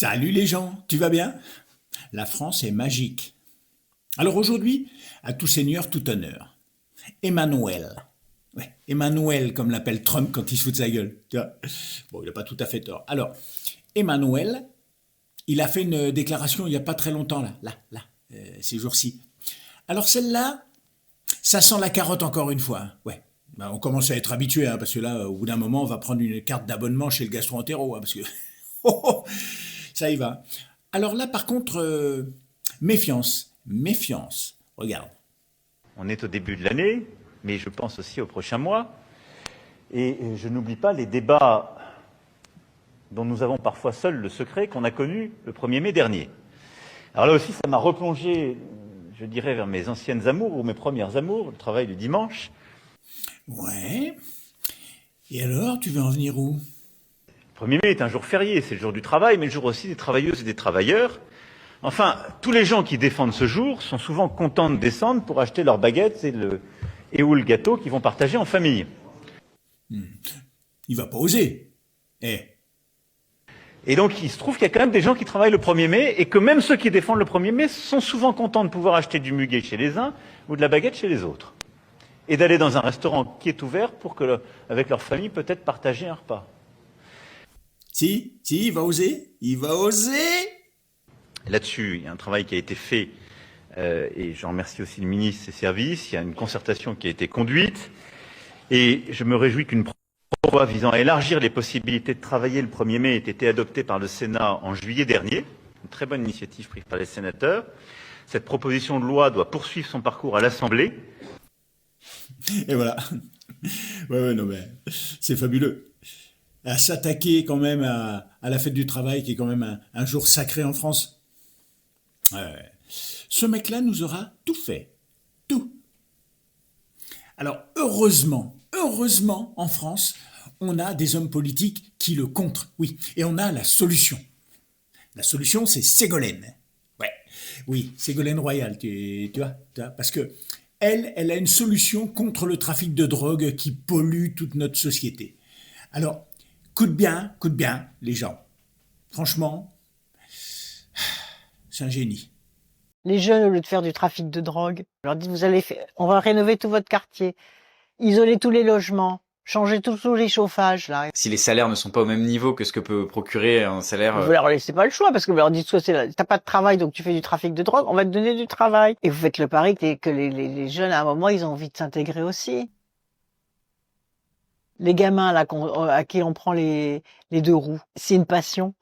Salut les gens, tu vas bien? La France est magique. Alors aujourd'hui, à tout seigneur, tout honneur. Emmanuel. Ouais, Emmanuel, comme l'appelle Trump quand il se fout de sa gueule. Tu vois. Bon, il n'a pas tout à fait tort. Alors, Emmanuel, il a fait une déclaration il n'y a pas très longtemps, ces jours-ci. Alors celle-là, ça sent la carotte encore une fois. Ouais. Ben, on commence à être habitué, hein, parce que là, au bout d'un moment, on va prendre une carte d'abonnement chez le gastro-entérot, hein, parce que oh, oh, ça y va. Alors là, par contre, méfiance, méfiance. Regarde. On est au début de l'année, mais je pense aussi aux prochains mois. Et je n'oublie pas les débats dont nous avons parfois seuls le secret qu'on a connu le 1er mai dernier. Alors là aussi, ça m'a replongé, je dirais, vers mes anciennes amours ou mes premières amours, le travail du dimanche. Ouais. Et alors, tu veux en venir où? Le 1er mai est un jour férié, c'est le jour du travail, mais le jour aussi des travailleuses et des travailleurs. Enfin, tous les gens qui défendent ce jour sont souvent contents de descendre pour acheter leurs baguettes ou le gâteau qu'ils vont partager en famille. Il va pas oser. Eh, Et donc, il se trouve qu'il y a quand même des gens qui travaillent le 1er mai et que même ceux qui défendent le 1er mai sont souvent contents de pouvoir acheter du muguet chez les uns ou de la baguette chez les autres. Et d'aller dans un restaurant qui est ouvert pour que, avec leur famille, peut-être partager un repas. si, il va oser. Il va oser. Là-dessus, il y a un travail qui a été fait et j'en remercie aussi le ministre et ses services. Il y a une concertation qui a été conduite et je me réjouis qu'une loi visant à élargir les possibilités de travailler le 1er mai ait été adoptée par le Sénat en juillet dernier. Une très bonne initiative prise par les sénateurs. Cette proposition de loi doit poursuivre son parcours à l'Assemblée. Et voilà. Ouais, non, mais c'est fabuleux. À s'attaquer quand même à la fête du travail, qui est quand même un jour sacré en France. Ouais. Ce mec-là nous aura tout fait. Tout. Alors, heureusement, en France, on a des hommes politiques qui le contre. Oui. Et on a la solution. La solution, c'est Ségolène. Ouais. Oui, Ségolène Royal, tu vois, parce que elle a une solution contre le trafic de drogue qui pollue toute notre société. Alors, coûte bien, les gens. Franchement, c'est un génie. Les jeunes, au lieu de faire du trafic de drogue, on leur dit, on va rénover tout votre quartier, isoler tous les logements, changer tous les chauffages, là. Si les salaires ne sont pas au même niveau que ce que peut procurer un salaire... Vous leur laissez pas le choix, parce que vous leur dites, soit t'as pas de travail, donc tu fais du trafic de drogue, on va te donner du travail. Et vous faites le pari que les jeunes, à un moment, ils ont envie de s'intégrer aussi. Les gamins, là, à qui on prend les deux roues, c'est une passion.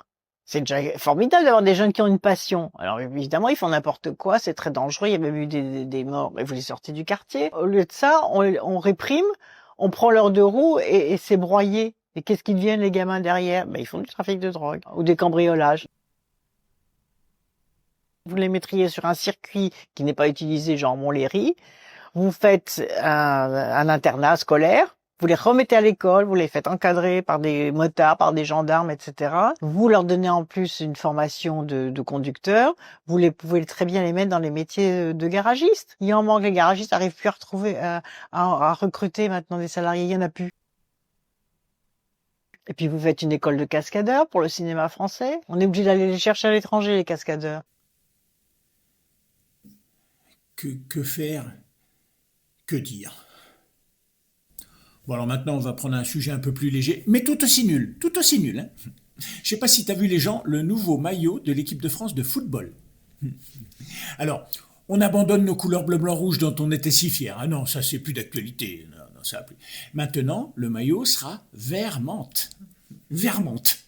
C'est déjà formidable d'avoir des jeunes qui ont une passion. Alors évidemment, ils font n'importe quoi, c'est très dangereux, il y a même eu des morts, mais vous les sortez du quartier. Au lieu de ça, on réprime, on prend leurs deux roues et c'est broyé. Et qu'est-ce qu'ils deviennent les gamins derrière? Ben, ils font du trafic de drogue ou des cambriolages. Vous les mettriez sur un circuit qui n'est pas utilisé, genre Montlhéry. Vous faites un internat scolaire. Vous les remettez à l'école, vous les faites encadrer par des motards, par des gendarmes, etc. Vous leur donnez en plus une formation de conducteur. Vous pouvez très bien les mettre dans les métiers de garagistes. Il y en manque, les garagistes n'arrivent plus à retrouver, à recruter maintenant des salariés, il y en a plus. Et puis vous faites une école de cascadeurs pour le cinéma français. On est obligé d'aller les chercher à l'étranger, les cascadeurs. Que faire? Que dire? Bon, alors maintenant, on va prendre un sujet un peu plus léger, mais tout aussi nul. Tout aussi nul. Hein. Je sais pas si tu as vu, les gens, le nouveau maillot de l'équipe de France de football. Alors, on abandonne nos couleurs bleu, blanc, rouge dont on était si fiers. Ah non, ça, c'est plus d'actualité. Non, ça plus. Maintenant, le maillot sera vert menthe. Vert menthe.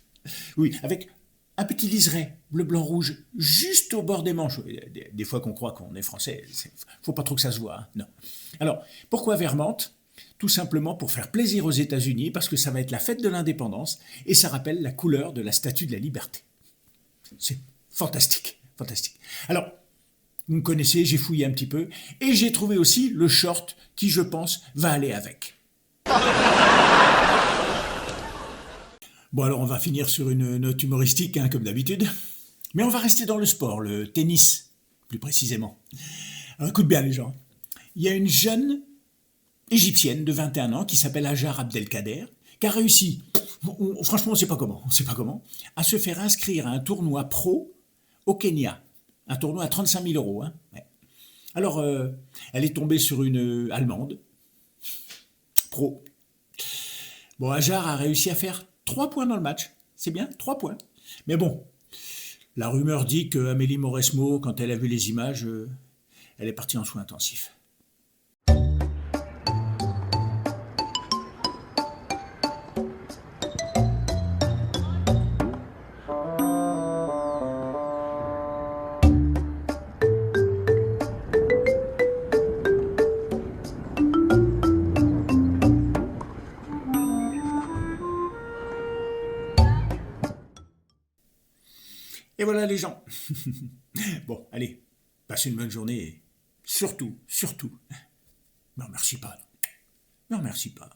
Oui, avec un petit liseré bleu, blanc, rouge, juste au bord des manches. Des fois qu'on croit qu'on est français, faut pas trop que ça se voit. Hein. Non. Alors, pourquoi vert menthe? Tout simplement pour faire plaisir aux États-Unis, parce que ça va être la fête de l'indépendance, et ça rappelle la couleur de la Statue de la Liberté. C'est fantastique, fantastique. Alors, vous me connaissez, j'ai fouillé un petit peu, et j'ai trouvé aussi le short qui, je pense, va aller avec. Bon, alors on va finir sur une note humoristique, hein, comme d'habitude, mais on va rester dans le sport, le tennis, plus précisément. Alors, écoute bien les gens, il y a une jeune égyptienne de 21 ans qui s'appelle Hajar Abdelkader, qui a réussi Franchement, on ne sait pas comment. On sait pas comment. À se faire inscrire à un tournoi pro au Kenya. Un tournoi à 35 000 euros. Hein. Ouais. Alors, elle est tombée sur une Allemande, pro. Bon, Hajar a réussi à faire 3 points dans le match. C'est bien, 3 points. Mais bon, la rumeur dit qu'Amélie Mauresmo, quand elle a vu les images, elle est partie en soins intensifs. Et voilà les gens. Bon, allez, passez une bonne journée et surtout, ne remercie pas. Ne remercie pas.